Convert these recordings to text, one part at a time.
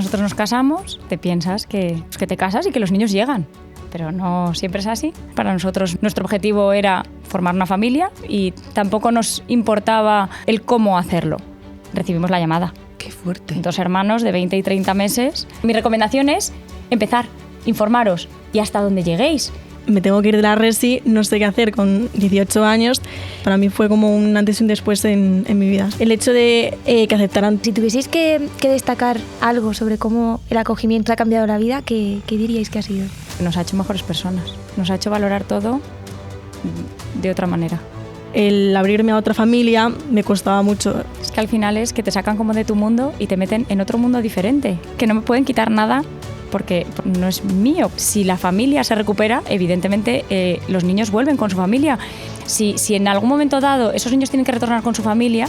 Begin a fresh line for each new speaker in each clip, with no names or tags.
nosotros nos casamos, te piensas que te casas y que los niños llegan. Pero no siempre es así. Para nosotros nuestro objetivo era formar una familia y tampoco nos importaba el cómo hacerlo. Recibimos la llamada.
¡Qué fuerte!
2 hermanos de 20 y 30 meses. Mi recomendación es empezar, informaros y hasta donde lleguéis.
Me tengo que ir de la resi, no sé qué hacer con 18 años. Para mí fue como un antes y un después en mi vida. El hecho de que aceptaran.
Si tuvieseis que destacar algo sobre cómo el acogimiento ha cambiado la vida, ¿qué diríais que ha sido?
Nos ha hecho mejores personas, nos ha hecho valorar todo de otra manera.
El abrirme a otra familia me costaba mucho.
Es que al final es que te sacan como de tu mundo y te meten en otro mundo diferente, que no me pueden quitar nada porque no es mío. Si la familia se recupera, evidentemente los niños vuelven con su familia. Si en algún momento dado esos niños tienen que retornar con su familia,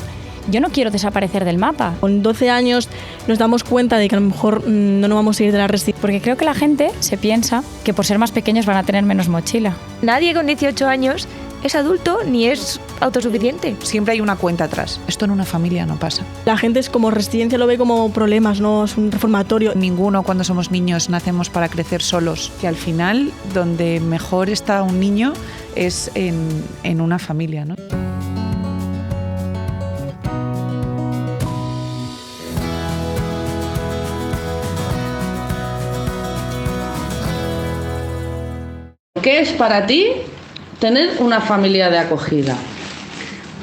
yo no quiero desaparecer del mapa.
Con 12 años nos damos cuenta de que a lo mejor no nos vamos a ir de la resi.
Porque creo que la gente se piensa que por ser más pequeños van a tener menos mochila.
Nadie con 18 años es adulto ni es autosuficiente.
Siempre hay una cuenta atrás. Esto en una familia no pasa.
La gente es como residencia, lo ve como problemas, no es un reformatorio.
Ninguno cuando somos niños nacemos para crecer solos. Que al final donde mejor está un niño es en una familia, ¿no?
¿Qué es para ti tener una familia de acogida?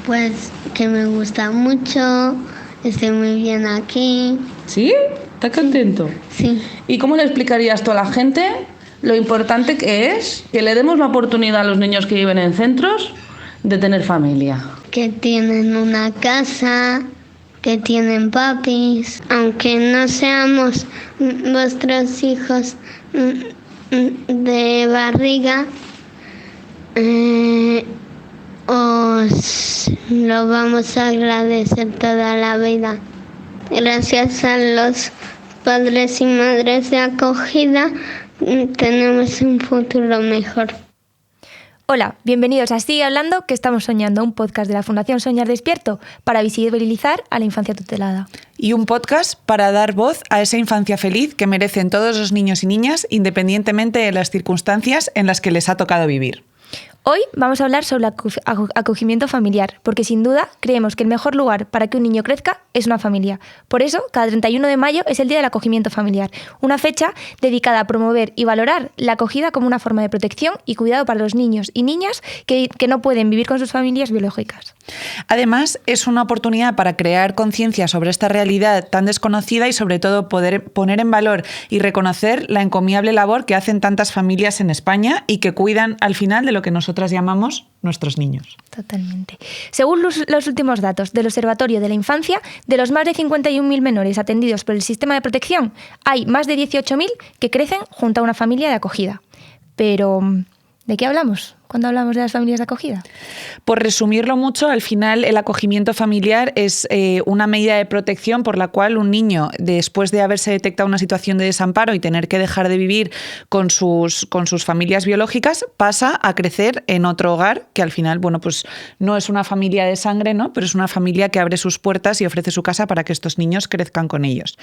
Pues que me gusta mucho, estoy muy bien aquí.
¿Sí? ¿Estás contento?
Sí.
¿Y cómo le explicarías tú a la gente lo importante que es que le demos la oportunidad a los niños que viven en centros de tener familia?
Que tienen una casa, que tienen papis, aunque no seamos vuestros hijos de barriga, os lo vamos a agradecer toda la vida. Gracias a los padres y madres de acogida tenemos un futuro mejor.
Hola, bienvenidos a Sigue Hablando, que estamos soñando, un podcast de la Fundación Soñar Despierto para visibilizar a la infancia tutelada.
Y un podcast para dar voz a esa infancia feliz que merecen todos los niños y niñas, independientemente de las circunstancias en las que les ha tocado vivir.
Hoy vamos a hablar sobre el acogimiento familiar, porque sin duda creemos que el mejor lugar para que un niño crezca es una familia. Por eso, cada 31 de mayo es el Día del Acogimiento Familiar, una fecha dedicada a promover y valorar la acogida como una forma de protección y cuidado para los niños y niñas que no pueden vivir con sus familias biológicas.
Además, es una oportunidad para crear conciencia sobre esta realidad tan desconocida y sobre todo poder poner en valor y reconocer la encomiable labor que hacen tantas familias en España y que cuidan al final de lo que nosotras llamamos nuestros niños.
Totalmente. Según los últimos datos del Observatorio de la Infancia, de los más de 51.000 menores atendidos por el sistema de protección, hay más de 18.000 que crecen junto a una familia de acogida. Pero, ¿de qué hablamos cuando hablamos de las familias de acogida?
Por resumirlo mucho, al final el acogimiento familiar es una medida de protección por la cual un niño, después de haberse detectado una situación de desamparo y tener que dejar de vivir con sus familias biológicas, pasa a crecer en otro hogar que al final, bueno, pues no es una familia de sangre, ¿no? Pero es una familia que abre sus puertas y ofrece su casa para que estos niños crezcan con ellos.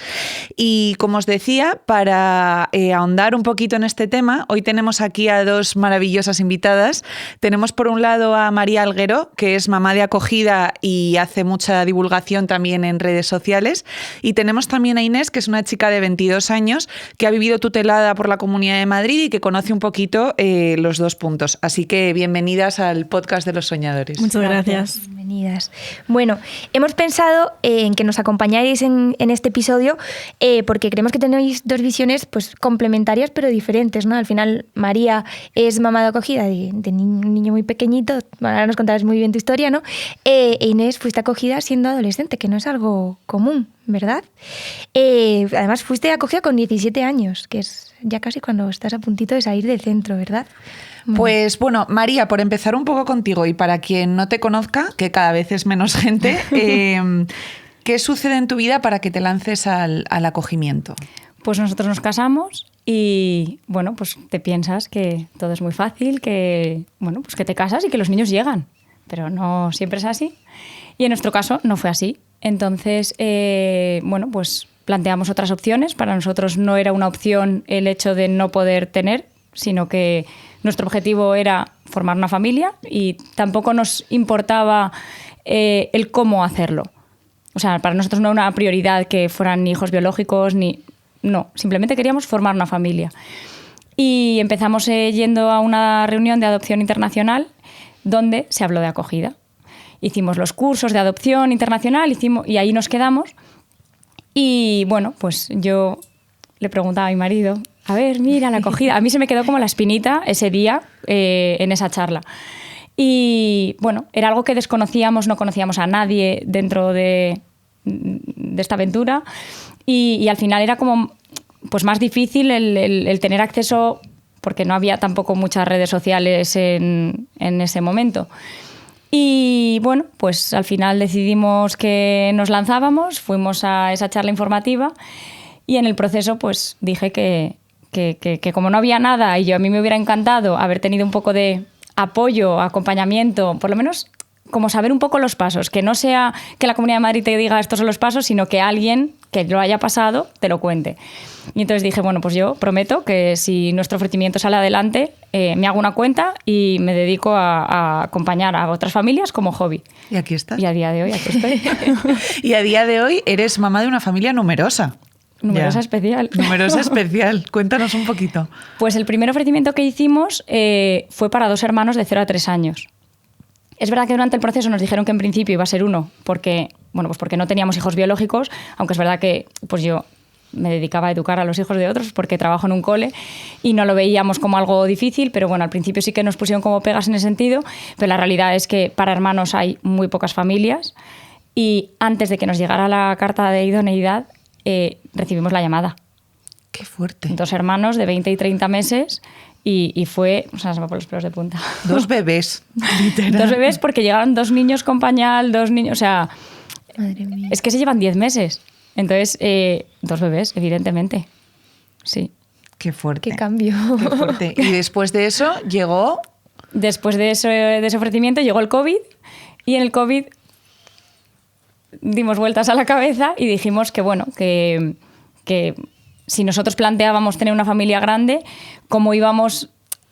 Y como os decía, para ahondar un poquito en este tema, hoy tenemos aquí a 2 maravillosas invitadas. Tenemos por un lado a María Alguero, que es mamá de acogida y hace mucha divulgación también en redes sociales. Y tenemos también a Inés, que es una chica de 22 años que ha vivido tutelada por la Comunidad de Madrid y que conoce un poquito los 2 puntos. Así que bienvenidas al podcast de los soñadores.
Muchas gracias.
Bienvenidas. Bueno, hemos pensado en que nos acompañáis en este episodio porque creemos que tenéis 2 visiones pues, complementarias pero diferentes, ¿no? Al final, María es mamá de acogida de un niño muy pequeñito, ahora nos contarás muy bien tu historia, ¿no? E Inés, fuiste acogida siendo adolescente, que no es algo común, ¿verdad? Además, fuiste acogida con 17 años, que es ya casi cuando estás a puntito de salir del centro, ¿verdad?
Pues bueno, María, por empezar un poco contigo y para quien no te conozca, que cada vez es menos gente, ¿qué sucede en tu vida para que te lances al acogimiento?
Pues nosotros nos casamos y, bueno, pues te piensas que todo es muy fácil, que, bueno, pues que te casas y que los niños llegan. Pero no siempre es así. Y en nuestro caso no fue así. Entonces, bueno, pues planteamos otras opciones. Para nosotros no era una opción el hecho de no poder tener, sino que nuestro objetivo era formar una familia y tampoco nos importaba el cómo hacerlo. O sea, para nosotros no era una prioridad que fueran hijos biológicos, no, simplemente queríamos formar una familia. Y empezamos yendo a una reunión de adopción internacional donde se habló de acogida. Hicimos los cursos de adopción internacional y ahí nos quedamos. Y bueno, pues yo le preguntaba a mi marido, a ver, mira, la acogida. A mí se me quedó como la espinita ese día en esa charla. Y bueno, era algo que desconocíamos, no conocíamos a nadie dentro de esta aventura. Y al final era como pues más difícil el tener acceso, porque no había tampoco muchas redes sociales en ese momento. Y bueno, pues al final decidimos que nos lanzábamos, fuimos a esa charla informativa y en el proceso pues dije que como no había nada y a mí me hubiera encantado haber tenido un poco de apoyo, acompañamiento, por lo menos como saber un poco los pasos, que no sea que la Comunidad de Madrid te diga estos son los pasos, sino que alguien que lo haya pasado te lo cuente. Y entonces dije, bueno, pues yo prometo que si nuestro ofrecimiento sale adelante, me hago una cuenta y me dedico a acompañar a otras familias como hobby.
¿Y aquí estás?
Y a día de hoy aquí estoy.
Y a día de hoy eres mamá de una familia numerosa.
Numerosa especial.
Numerosa especial. Cuéntanos un poquito.
Pues el primer ofrecimiento que hicimos fue para 2 hermanos de 0 a 3 años. Es verdad que durante el proceso nos dijeron que en principio iba a ser uno, porque no teníamos hijos biológicos, aunque es verdad que pues yo me dedicaba a educar a los hijos de otros porque trabajo en un cole y no lo veíamos como algo difícil, pero bueno, al principio sí que nos pusieron como pegas en ese sentido, pero la realidad es que para hermanos hay muy pocas familias y antes de que nos llegara la carta de idoneidad recibimos la llamada.
¡Qué fuerte!
2 hermanos de 20 y 30 meses y fue... O sea, se me ponen los pelos de punta.
2 bebés, literal.
2 bebés porque llegaron 2 niños con pañal, 2 niños... O sea,
Madre mía.
es que se llevan 10 meses. Entonces, 2 bebés, evidentemente. Sí.
¡Qué fuerte!
Qué cambio.
¡Qué fuerte! Y después de eso llegó...
Después de ese ofrecimiento llegó el COVID y en el COVID dimos vueltas a la cabeza y dijimos que, bueno, que si nosotros planteábamos tener una familia grande, ¿cómo íbamos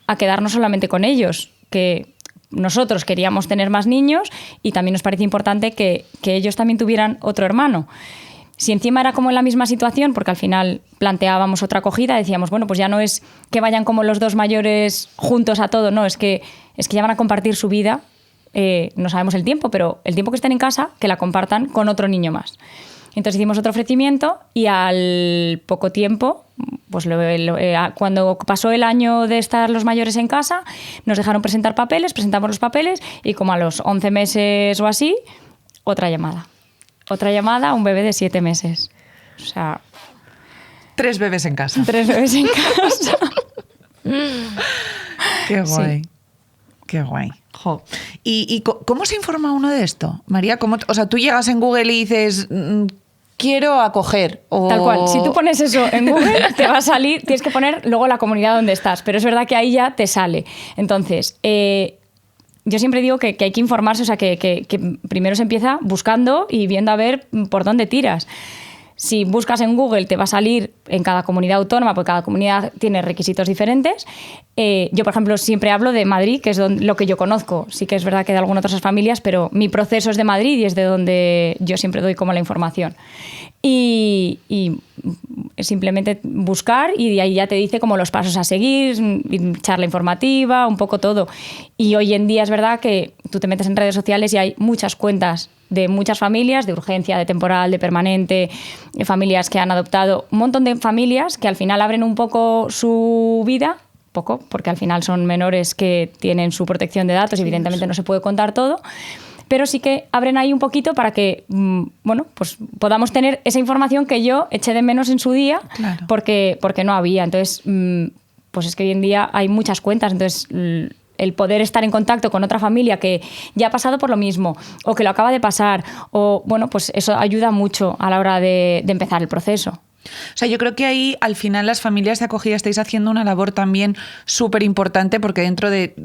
a quedarnos solamente con ellos? Que nosotros queríamos tener más niños y también nos parecía importante que ellos también tuvieran otro hermano. Si encima era como en la misma situación, porque al final planteábamos otra acogida, decíamos, bueno, pues ya no es que vayan como los 2 mayores juntos a todo, no, es que ya van a compartir su vida, no sabemos el tiempo, pero el tiempo que estén en casa, que la compartan con otro niño más. Entonces hicimos otro ofrecimiento y al poco tiempo, pues cuando pasó el año de estar los mayores en casa, nos dejaron presentar papeles, presentamos los papeles y como a los 11 meses o así, otra llamada. Otra llamada, un bebé de 7 meses. O sea...
3 bebés en casa.
3 bebés en casa.
Qué guay.
Sí.
Qué guay. Jo. ¿Y cómo se informa uno de esto? María, o sea, tú llegas en Google y dices... quiero acoger. O...
Tal cual. Si tú pones eso en Google, te va a salir, tienes que poner luego la comunidad donde estás, pero es verdad que ahí ya te sale. Entonces, yo siempre digo que hay que informarse, o sea, que primero se empieza buscando y viendo a ver por dónde tiras. Si buscas en Google te va a salir en cada comunidad autónoma, porque cada comunidad tiene requisitos diferentes. Yo, por ejemplo, siempre hablo de Madrid, que es lo que yo conozco. Sí que es verdad que de algunas otras familias, pero mi proceso es de Madrid y es de donde yo siempre doy como la información. Y simplemente buscar y de ahí ya te dice como los pasos a seguir, charla informativa, un poco todo. Y hoy en día es verdad que tú te metes en redes sociales y hay muchas cuentas de muchas familias, de urgencia, de temporal, de permanente, de familias que han adoptado, un montón de familias que al final abren un poco su vida, poco, porque al final son menores que tienen su protección de datos y evidentemente no se puede contar todo, pero sí que abren ahí un poquito para que bueno, pues podamos tener esa información que yo eché de menos en su día, claro, porque no había. Entonces, pues es que hoy en día hay muchas cuentas, entonces el poder estar en contacto con otra familia que ya ha pasado por lo mismo o que lo acaba de pasar, o bueno, pues eso ayuda mucho a la hora de empezar el proceso.
O sea, yo creo que ahí al final las familias de acogida estáis haciendo una labor también súper importante, porque dentro de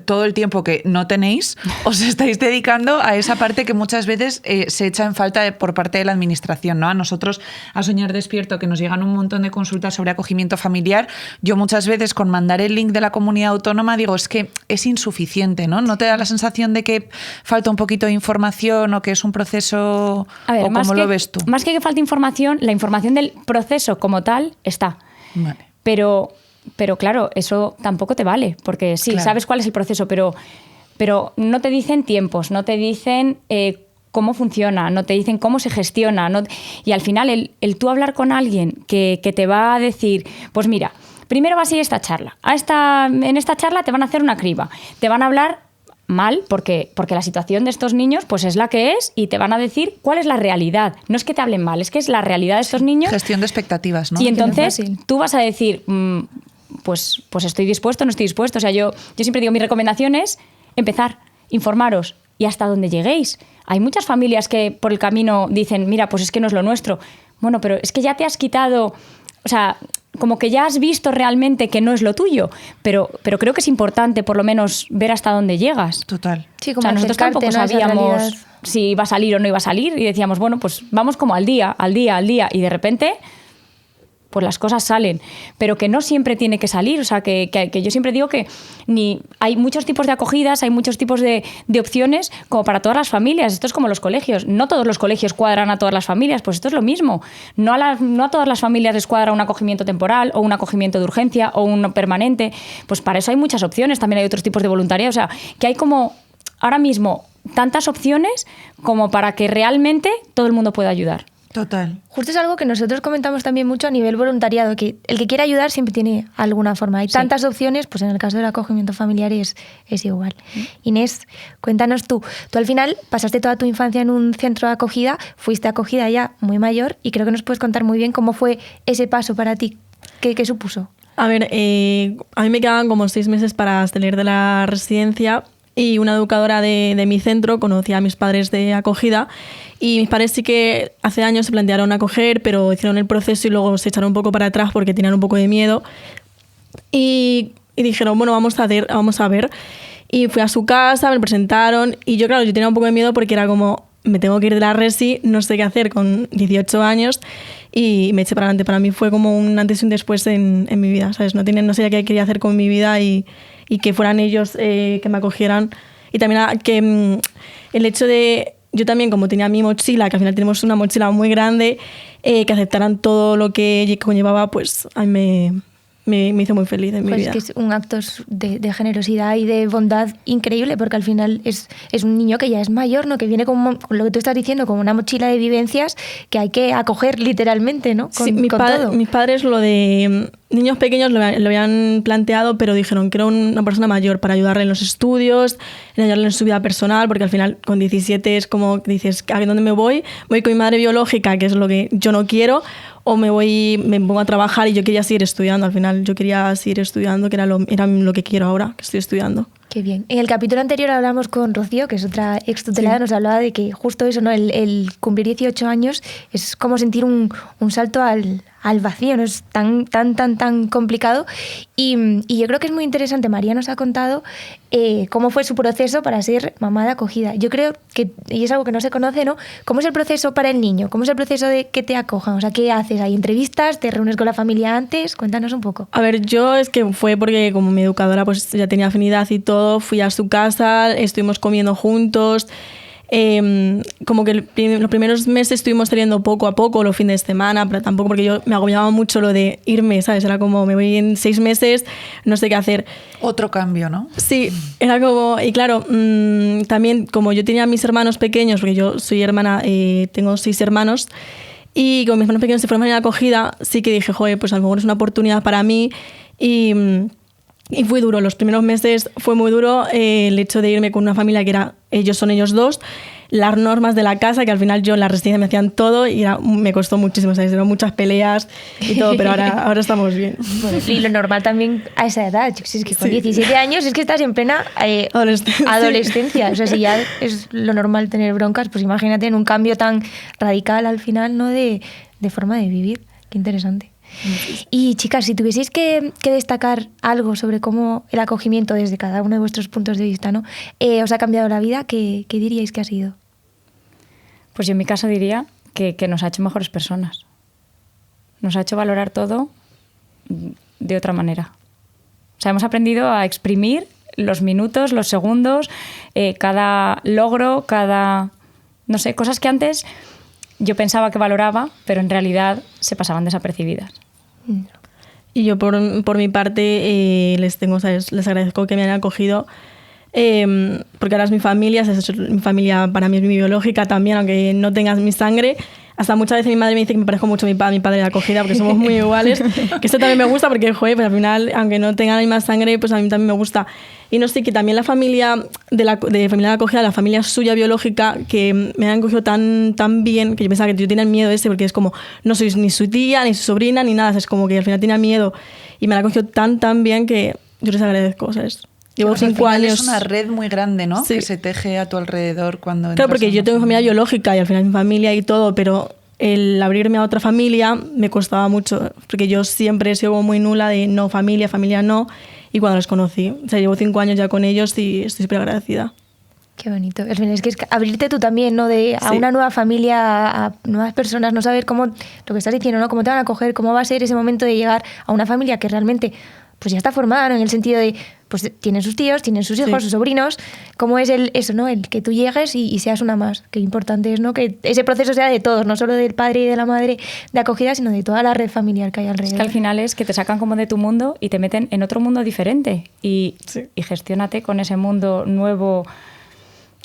todo el tiempo que no tenéis, os estáis dedicando a esa parte que muchas veces se echa en falta por parte de la administración, ¿no? A nosotros, a Soñar Despierto, que nos llegan un montón de consultas sobre acogimiento familiar, yo muchas veces con mandar el link de la comunidad autónoma digo, es que es insuficiente, ¿no? ¿No te da la sensación de que falta un poquito de información o que es un proceso?
A ver,
¿o cómo lo ves tú?
Más que falta información, la información del proceso como tal está.
Vale.
Pero claro, eso tampoco te vale, porque sí,
Claro.
sabes cuál es el proceso, pero no te dicen tiempos, no te dicen cómo funciona, no te dicen cómo se gestiona. Y al final el tú hablar con alguien que te va a decir, pues mira, primero vas a ir a esta charla. En esta charla te van a hacer una criba, te van a hablar mal porque la situación de estos niños pues es la que es y te van a decir cuál es la realidad. No es que te hablen mal, es que es la realidad de estos niños.
Gestión de expectativas, ¿no?
Y entonces
Que no es fácil.
tú vas a decir, pues estoy dispuesto, no estoy dispuesto. O sea, yo siempre digo, mi recomendación es empezar, informaros y hasta donde lleguéis. Hay muchas familias que por el camino dicen, mira, pues es que no es lo nuestro. Bueno, pero es que ya te has quitado, o sea, como que ya has visto realmente que no es lo tuyo, pero creo que es importante por lo menos ver hasta dónde llegas.
Total.
Sí,
O
como
sea, nosotros
acercarte,
tampoco
¿no? a esa
sabíamos
realidad.
si iba a salir o no iba a salir y decíamos, bueno, pues vamos como al día y de repente pues las cosas salen, pero que no siempre tiene que salir. O sea, que yo siempre digo que hay muchos tipos de acogidas, hay muchos tipos de opciones como para todas las familias. Esto es como los colegios. No todos los colegios cuadran a todas las familias, pues esto es lo mismo. No a todas las familias les cuadra un acogimiento temporal o un acogimiento de urgencia o uno permanente. Pues para eso hay muchas opciones. También hay otros tipos de voluntariado. O sea, que hay como ahora mismo tantas opciones como para que realmente todo el mundo pueda ayudar.
Total.
Justo es algo que nosotros comentamos también mucho a nivel voluntariado, que el que quiera ayudar siempre tiene alguna forma. Hay tantas opciones, pues en el caso del acogimiento familiar es igual. Inés, cuéntanos tú. Tú al final pasaste toda tu infancia en un centro de acogida, fuiste acogida ya muy mayor y creo que nos puedes contar muy bien cómo fue ese paso para ti. ¿Qué supuso?
A ver, a mí me quedaban como 6 meses para salir de la residencia y una educadora de mi centro conocía a mis padres de acogida y mis padres sí que hace años se plantearon acoger, pero hicieron el proceso y luego se echaron un poco para atrás porque tenían un poco de miedo y dijeron, bueno, vamos a ver. Y fui a su casa, me presentaron y yo tenía un poco de miedo porque era como, me tengo que ir de la resi, no sé qué hacer con 18 años y me eché para adelante. Para mí fue como un antes y un después en mi vida, ¿sabes? No sabía qué quería hacer con mi vida y que fueran ellos que me acogieran. Y también que el hecho de, yo también como tenía mi mochila, que al final tenemos una mochila muy grande, que aceptaran todo lo que conllevaba, pues a mí me hizo muy feliz en mi vida.
Es que es un acto de generosidad y de bondad increíble, porque al final es un niño que ya es mayor, ¿no? Que viene con lo que tú estás diciendo, como una mochila de vivencias que hay que acoger literalmente, ¿no?
Sí, mis padres lo de niños pequeños lo habían planteado, pero dijeron que era una persona mayor para ayudarle en los estudios, en ayudarle en su vida personal, porque al final con 17 es como que dices, ¿a dónde me voy? Voy con mi madre biológica, que es lo que yo no quiero, o me pongo a trabajar y yo quería seguir estudiando. Al final yo quería seguir estudiando, que era lo que quiero ahora, que estoy estudiando.
Qué bien. En el capítulo anterior hablamos con Rocío, que es otra extutelada, sí. Nos hablaba de que justo eso, ¿no? El cumplir 18 años es como sentir un salto al vacío, no es tan complicado. Y yo creo que es muy interesante. María nos ha contado cómo fue su proceso para ser mamá de acogida. Yo creo que, y es algo que no se conoce, ¿no? ¿Cómo es el proceso para el niño? ¿Cómo es el proceso de que te acojan? O sea, ¿qué haces? ¿Hay entrevistas? ¿Te reúnes con la familia antes? Cuéntanos un poco.
A ver, yo es que fue porque como mi educadora pues ya tenía afinidad y todo, fui a su casa, estuvimos comiendo juntos. Como que los primeros meses estuvimos saliendo poco a poco los fines de semana, pero tampoco porque yo me agobiaba mucho lo de irme, ¿sabes? Era como, me voy en 6 meses, no sé qué hacer.
Otro cambio, ¿no?
Sí, era como, y claro, también como yo tenía mis hermanos pequeños, porque yo soy hermana, tengo 6 hermanos, y como mis hermanos pequeños se fueron a acogida, sí que dije, joder, pues a lo mejor es una oportunidad para mí, y fue duro, los primeros meses fue muy duro el hecho de irme con una familia que son ellos dos, las normas de la casa, que al final yo en la residencia me hacían todo y me costó muchísimo, ¿sabes? Eran muchas peleas y todo, pero ahora estamos bien.
Bueno, y lo normal también a esa edad, es que con 17 años es que estás en plena adolescencia, o sea, si ya es lo normal tener broncas, pues imagínate en un cambio tan radical al final, ¿no? De forma de vivir. Qué interesante. Y chicas, si tuvieseis que destacar algo sobre cómo el acogimiento desde cada uno de vuestros puntos de vista, ¿no? Os ha cambiado la vida, ¿qué diríais que ha sido?
Pues yo en mi caso diría que nos ha hecho mejores personas. Nos ha hecho valorar todo de otra manera. O sea, hemos aprendido a exprimir los minutos, los segundos, cada logro, no sé, cosas que antes yo pensaba que valoraba, pero en realidad se pasaban desapercibidas.
Y yo por mi parte les agradezco que me hayan acogido, porque ahora es mi familia, mi familia para mí es mi biológica también, aunque no tengas mi sangre. Hasta muchas veces mi madre me dice que me parezco mucho a mi padre de acogida, porque somos muy iguales, que esto también me gusta porque, joder, pues al final, aunque no tenga la misma sangre, pues a mí también me gusta. Y no sé, que también la familia de familia de acogida, la familia suya biológica, que me han cogido tan bien, que yo pensaba que yo tenía el miedo ese, porque es como, no soy ni su tía, ni su sobrina, ni nada, es como que al final tenía miedo, y me la han cogido tan bien que yo les agradezco, ¿sabes? Llevo 5 años.
Es una red muy grande, ¿no?
Sí.
Que se teje a tu alrededor cuando
Claro, porque yo tengo familia biológica y al final mi familia y todo, pero el abrirme a otra familia me costaba mucho, porque yo siempre he sido como muy nula de no familia no, y cuando los conocí, o sea, llevo 5 años ya con ellos y estoy súper agradecida.
Qué bonito. Es que es abrirte tú también, ¿no? A una nueva familia, a nuevas personas, no saber cómo, lo que estás diciendo, ¿no? Cómo te van a acoger, cómo va a ser ese momento de llegar a una familia que realmente pues ya está formada, ¿no? En el sentido de, pues tienen sus tíos, tienen sus hijos, sus sobrinos. ¿Cómo es eso, no? El que tú llegues y seas una más. Qué importante es, ¿no? Que ese proceso sea de todos, no solo del padre y de la madre de acogida, sino de toda la red familiar que hay alrededor.
Es que al final es que te sacan como de tu mundo y te meten en otro mundo diferente. Y gestiónate con ese mundo nuevo,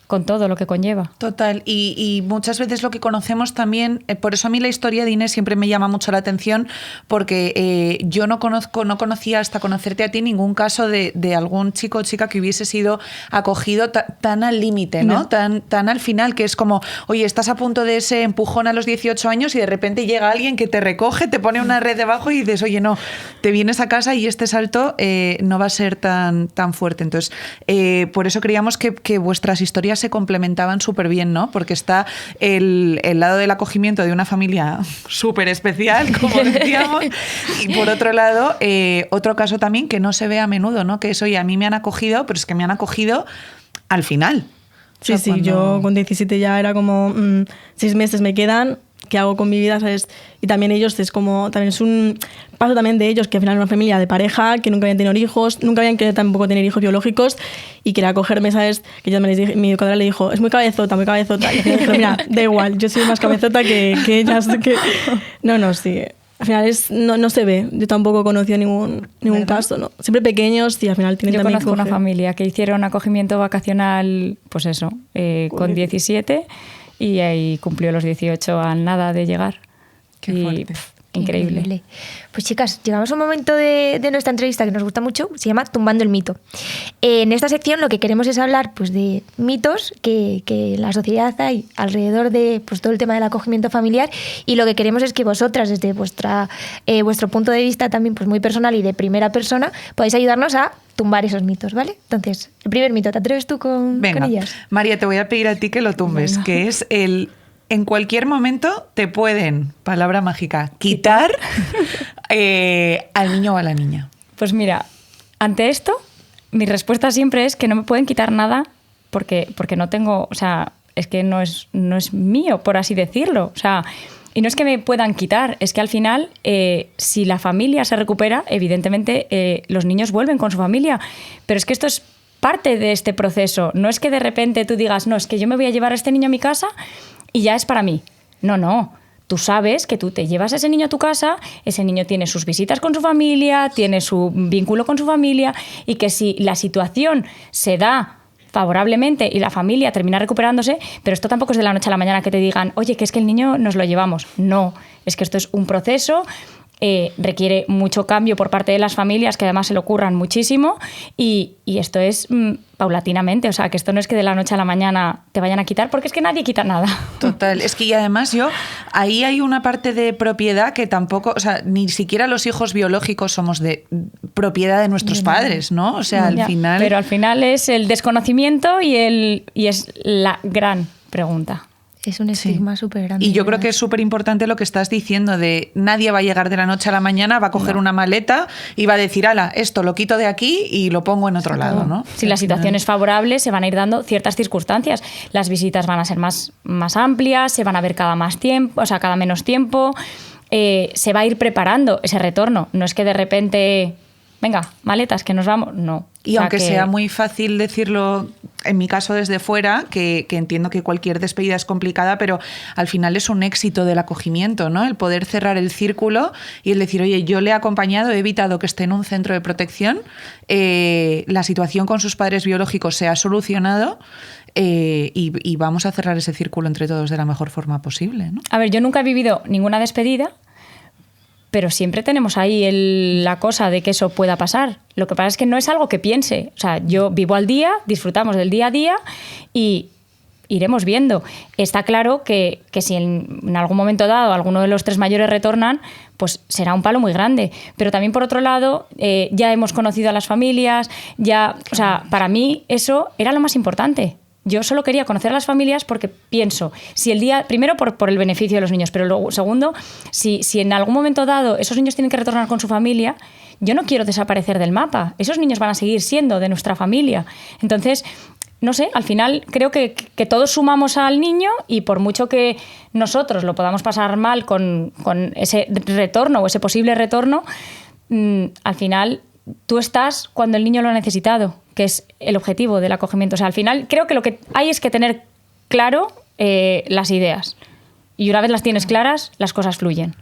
con todo lo que conlleva.
Total, y muchas veces lo que conocemos también, por eso a mí la historia de Inés siempre me llama mucho la atención, porque yo no conocía hasta conocerte a ti ningún caso de algún chico o chica que hubiese sido acogido tan al límite, ¿no? Tan al final, que es como, oye, estás a punto de ese empujón a los 18 años y de repente llega alguien que te recoge, te pone una red debajo y dices, oye, no, te vienes a casa y este salto no va a ser tan fuerte. Entonces, por eso creíamos que vuestras historias se complementaban súper bien, ¿no? Porque está el lado del acogimiento de una familia súper especial, como decíamos, y por otro lado, otro caso también que no se ve a menudo, ¿no? Que es, oye, a mí me han acogido, pero es que me han acogido al final.
Sí, yo con 17 ya era como 6 meses me quedan, ¿qué hago con mi vida? ¿Sabes? Y también ellos también es un paso también de ellos, que al final era una familia de pareja, que nunca habían tenido hijos, nunca habían querido tampoco tener hijos biológicos y quería acogerme, ¿sabes? Que yo me les dije, mi educadora le dijo, es muy cabezota. Y al final dije, mira, da igual, yo soy más cabezota que ellas. No, sí. Al final no se ve. Yo tampoco conocí ningún caso, ¿no? Siempre pequeños y al final tienen también.
Yo conozco una familia que hicieron acogimiento vacacional, pues eso, con 17 y ahí cumplió los 18 a nada de llegar.
Qué fuerte.
Increíble.
Pues chicas, llegamos a un momento de nuestra entrevista que nos gusta mucho, se llama Tumbando el mito. En esta sección lo que queremos es hablar pues, de mitos que en la sociedad hay alrededor de pues, todo el tema del acogimiento familiar, y lo que queremos es que vosotras, desde vuestro punto de vista también pues, muy personal y de primera persona, podáis ayudarnos a tumbar esos mitos, ¿vale? Entonces, el primer mito, ¿te atreves tú con ellas?
María, te voy a pedir a ti que lo tumbes, que es en cualquier momento te pueden, palabra mágica, quitar al niño o a la niña.
Pues mira, ante esto, mi respuesta siempre es que no me pueden quitar nada porque no tengo, o sea, es que no es mío, por así decirlo. O sea, y no es que me puedan quitar, es que al final, si la familia se recupera, evidentemente los niños vuelven con su familia. Pero es que esto es parte de este proceso. No es que de repente tú digas, no, es que yo me voy a llevar a este niño a mi casa y ya es para mí. No. Tú sabes que tú te llevas a ese niño a tu casa, ese niño tiene sus visitas con su familia, tiene su vínculo con su familia, y que si la situación se da favorablemente y la familia termina recuperándose, pero esto tampoco es de la noche a la mañana que te digan, oye, que es que el niño nos lo llevamos. No, es que esto es un proceso, requiere mucho cambio por parte de las familias, que además se lo curran muchísimo, y esto es paulatinamente, o sea, que esto no es que de la noche a la mañana te vayan a quitar, porque es que nadie quita nada.
Total, es que y además ahí hay una parte de propiedad que tampoco, o sea, ni siquiera los hijos biológicos somos de propiedad de nuestros padres, ¿no? O sea, al final...
Pero al final es el desconocimiento y es la gran pregunta.
Es un estigma súper grande.
Y yo creo que es súper importante lo que estás diciendo de nadie va a llegar de la noche a la mañana, va a coger una maleta y va a decir, ala, esto lo quito de aquí y lo pongo en otro lado, ¿no?
Si la situación es favorable, se van a ir dando ciertas circunstancias. Las visitas van a ser más amplias, se van a ver cada menos tiempo, se va a ir preparando ese retorno. No es que de repente, venga, maletas, que nos vamos, no.
Y aunque sea muy fácil decirlo, en mi caso desde fuera, que entiendo que cualquier despedida es complicada, pero al final es un éxito del acogimiento, ¿no? El poder cerrar el círculo y el decir, oye, yo le he acompañado, he evitado que esté en un centro de protección, la situación con sus padres biológicos se ha solucionado y vamos a cerrar ese círculo entre todos de la mejor forma posible, ¿no?
A ver, yo nunca he vivido ninguna despedida, pero siempre tenemos ahí la cosa de que eso pueda pasar. Lo que pasa es que no es algo que piense. O sea, yo vivo al día, disfrutamos del día a día y iremos viendo. Está claro que si en algún momento dado alguno de los 3 mayores retornan, pues será un palo muy grande. Pero también, por otro lado, ya hemos conocido a las familias, o sea, para mí eso era lo más importante. Yo solo quería conocer a las familias porque pienso, si el día, primero por el beneficio de los niños, pero luego, segundo, si en algún momento dado esos niños tienen que retornar con su familia, yo no quiero desaparecer del mapa. Esos niños van a seguir siendo de nuestra familia. Entonces, no sé, al final creo que todos sumamos al niño y por mucho que nosotros lo podamos pasar mal con ese retorno o ese posible retorno, al final tú estás cuando el niño lo ha necesitado, que es el objetivo del acogimiento. O sea, al final creo que lo que hay es que tener claro las ideas. Y una vez las tienes claras, las cosas fluyen.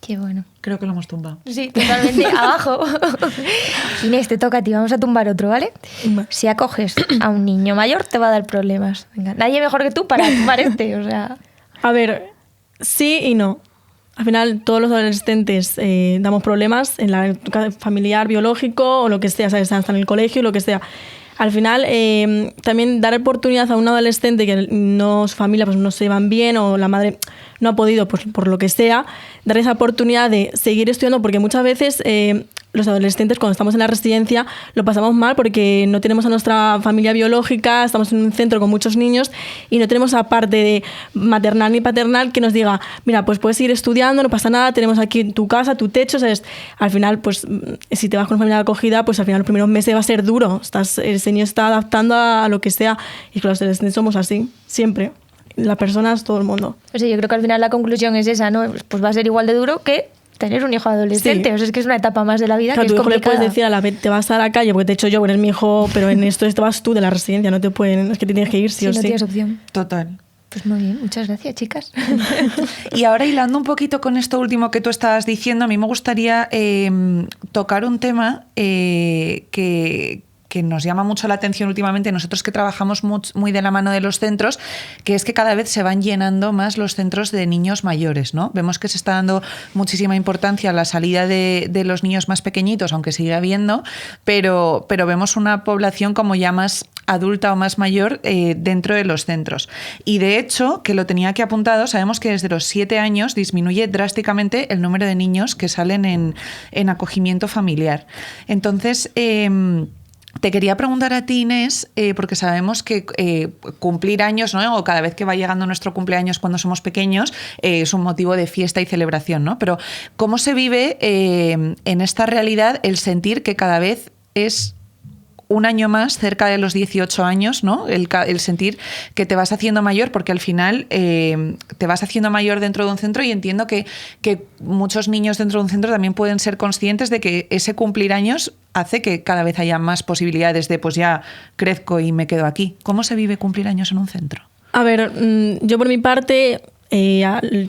Qué bueno.
Creo que lo hemos tumbado.
Sí, totalmente. Abajo. Inés, te toca a ti. Vamos a tumbar otro, ¿vale? Si acoges a un niño mayor, te va a dar problemas. Venga, nadie mejor que tú para tumbar o sea...
A ver, sí y no. Al final, todos los adolescentes damos problemas en la familiar, biológico o lo que sea, ¿sabes? Hasta en el colegio, lo que sea. Al final, también dar oportunidad a un adolescente que su familia pues, no se llevan bien o la madre no ha podido, pues, por lo que sea, dar esa oportunidad de seguir estudiando, porque muchas veces los adolescentes, cuando estamos en la residencia, lo pasamos mal porque no tenemos a nuestra familia biológica, estamos en un centro con muchos niños y no tenemos esa parte de maternal ni paternal que nos diga, mira, pues puedes seguir estudiando, no pasa nada, tenemos aquí tu casa, tu techo, ¿sabes? Al final, pues si te vas con familia de acogida, pues al final los primeros meses va a ser duro, ese niño está adaptando a lo que sea y que los adolescentes somos así, siempre. Las personas, todo el mundo.
O sea, yo creo que al final la conclusión es esa, ¿no? Pues va a ser igual de duro que tener un hijo adolescente. Sí. O sea, es que es una etapa más de la vida, claro, que es complicada.
Tu hijo le puedes decir a la vez, te vas a la calle porque te he hecho yo, eres mi hijo, pero en esto vas tú de la residencia, no te pueden, es que te tienes que ir sí o sí.
No tienes opción.
Total.
Pues muy bien, muchas gracias, chicas.
Y ahora, hilando un poquito con esto último que tú estabas diciendo, a mí me gustaría tocar un tema que nos llama mucho la atención últimamente, nosotros que trabajamos muy de la mano de los centros, que es que cada vez se van llenando más los centros de niños mayores, ¿no? Vemos que se está dando muchísima importancia a la salida de los niños más pequeñitos, aunque sigue habiendo, pero vemos una población como ya más adulta o más mayor dentro de los centros. Y de hecho, que lo tenía aquí apuntado, sabemos que desde los 7 años disminuye drásticamente el número de niños que salen en acogimiento familiar. Entonces, te quería preguntar a ti, Inés, porque sabemos que cumplir años, ¿no? O cada vez que va llegando nuestro cumpleaños cuando somos pequeños, es un motivo de fiesta y celebración, ¿no? Pero ¿cómo se vive en esta realidad el sentir que cada vez es un año más cerca de los 18 años, ¿no? El sentir que te vas haciendo mayor, porque al final te vas haciendo mayor dentro de un centro y entiendo que muchos niños dentro de un centro también pueden ser conscientes de que ese cumplir años hace que cada vez haya más posibilidades de pues ya crezco y me quedo aquí. ¿Cómo se vive cumplir años en un centro?
A ver, yo por mi parte,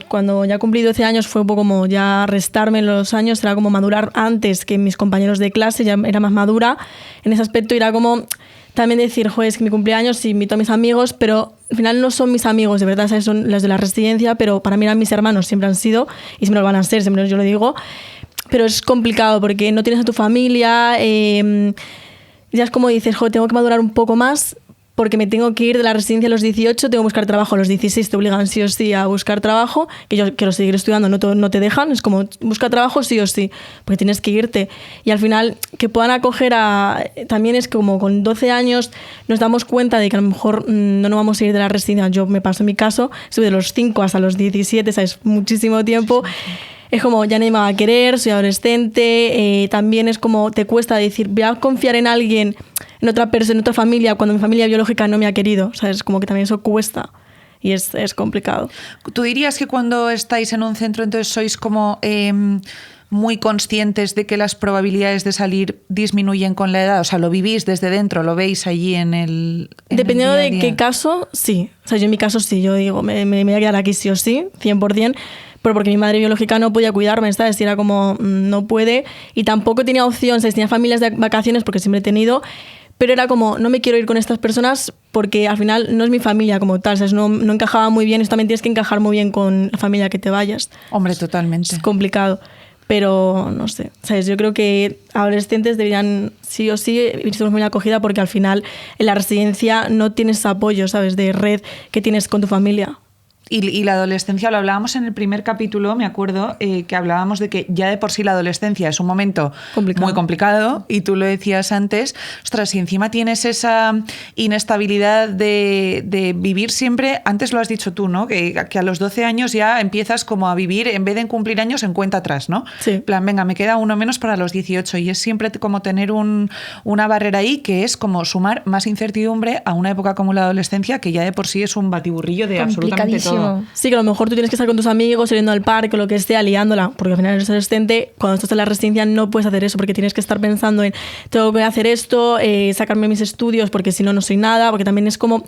cuando ya cumplí 12 años fue un poco como ya restarme los años, era como madurar antes que mis compañeros de clase, ya era más madura en ese aspecto, era como también decir, joder, es que mi cumpleaños sí invito a mis amigos, pero al final no son mis amigos, de verdad, ¿sabes? Son los de la residencia, pero para mí eran mis hermanos, siempre han sido y siempre lo van a ser, siempre yo lo digo, pero es complicado porque no tienes a tu familia, ya es como dices, joder, tengo que madurar un poco más porque me tengo que ir de la residencia a los 18, tengo que buscar trabajo a los 16, te obligan sí o sí a buscar trabajo, que yo quiero seguir estudiando, no te dejan, es como busca trabajo sí o sí, porque tienes que irte. Y al final que puedan acoger también es como con 12 años nos damos cuenta de que a lo mejor no nos vamos a ir de la residencia. Yo me paso en mi caso, estuve de los 5 hasta los 17, ¿sabes? Muchísimo tiempo. Es como, ya nadie me va a querer, soy adolescente, también es como, te cuesta decir, voy a confiar en alguien, en otra persona, en otra familia, cuando mi familia biológica no me ha querido, ¿sabes? Como que también eso cuesta y es complicado.
¿Tú dirías que cuando estáis en un centro entonces sois como muy conscientes de que las probabilidades de salir disminuyen con la edad? O sea, ¿lo vivís desde dentro? ¿Lo veis allí en el
Dependiendo
el día a
de
día?
qué caso, sí. O sea, yo en mi caso sí, yo digo, me voy a quedar aquí sí o sí, 100%. Pero porque mi madre biológica no podía cuidarme, ¿sabes? Y era como, no puede. Y tampoco tenía opción, ¿sabes? Tenía familias de vacaciones porque siempre he tenido. Pero era como, no me quiero ir con estas personas porque al final no es mi familia como tal, ¿sabes? No encajaba muy bien. Esto también tienes que encajar muy bien con la familia que te vayas.
Hombre, totalmente.
Es complicado. Pero no sé, ¿sabes? Yo creo que adolescentes deberían sí o sí irse con una acogida porque al final en la residencia no tienes apoyo, ¿sabes? De red que tienes con tu familia.
Y la adolescencia, lo hablábamos en el primer capítulo, me acuerdo, que hablábamos de que ya de por sí la adolescencia es un momento muy complicado, y tú lo decías antes, ostras, si encima tienes esa inestabilidad de vivir siempre, antes lo has dicho tú, ¿no? Que a los 12 años ya empiezas como a vivir, en vez de en cumplir años, en cuenta atrás, ¿no?
Sí.
En plan, venga, me queda uno menos para los 18, y es siempre como tener una barrera ahí que es como sumar más incertidumbre a una época como la adolescencia, que ya de por sí es un batiburrillo de absolutamente todo.
Sí, que a lo mejor tú tienes que estar con tus amigos, saliendo al parque o lo que sea, liándola, porque al final eres adolescente, cuando estás en la residencia no puedes hacer eso, porque tienes que estar pensando en, tengo que hacer esto, sacarme mis estudios, porque si no, no soy nada, porque también es como,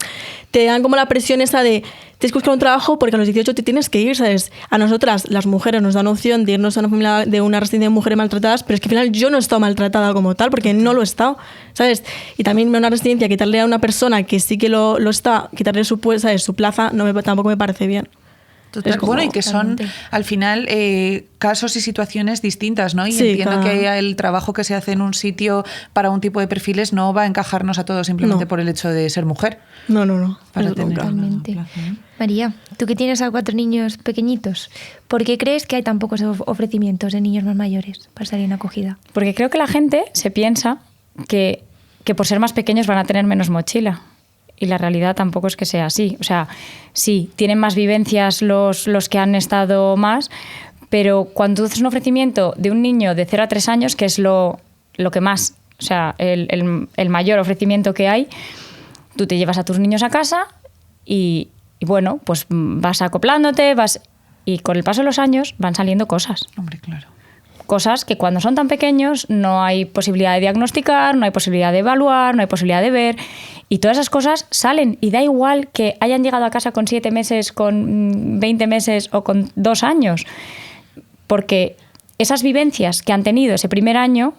te dan como la presión esa de, tienes que buscar un trabajo porque a los 18 te tienes que ir, ¿sabes? A nosotras, las mujeres, nos dan opción de irnos a una familia de una residencia de mujeres maltratadas, pero es que al final yo no he estado maltratada como tal, porque no lo he estado, ¿sabes? Y también una residencia, quitarle a una persona que sí que lo está, quitarle su plaza, tampoco me parece bien.
Total, bueno, y que son al final casos y situaciones distintas, ¿no? Y sí, entiendo que el trabajo que se hace en un sitio para un tipo de perfiles no va a encajarnos a todos simplemente por el hecho de ser mujer.
No.
Para tener
totalmente. María, tú que tienes a 4 niños pequeñitos, ¿por qué crees que hay tan pocos ofrecimientos de niños más mayores para salir en acogida?
Porque creo que la gente se piensa que por ser más pequeños van a tener menos mochila. Y la realidad tampoco es que sea así. O sea, sí, tienen más vivencias los que han estado más, pero cuando tú haces un ofrecimiento de un niño de 0 a 3 años, que es lo que más, o sea, el mayor ofrecimiento que hay, tú te llevas a tus niños a casa y bueno, pues vas acoplándote, y con el paso de los años van saliendo cosas.
Hombre, claro.
Cosas que cuando son tan pequeños no hay posibilidad de diagnosticar, no hay posibilidad de evaluar, no hay posibilidad de ver. Y todas esas cosas salen. Y da igual que hayan llegado a casa con 7 meses, con 20 meses o con 2 años. Porque esas vivencias que han tenido ese primer año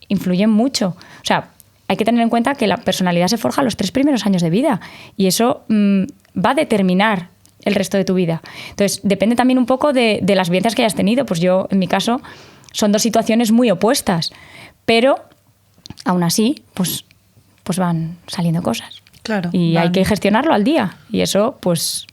influyen mucho. O sea, hay que tener en cuenta que la personalidad se forja los 3 primeros años de vida. Y eso va a determinar el resto de tu vida. Entonces, depende también un poco de las vivencias que hayas tenido. Pues yo, en mi caso, son 2 situaciones muy opuestas. Pero, aún así, pues van saliendo cosas.
Claro.
Y hay que gestionarlo al día. Y eso, pues...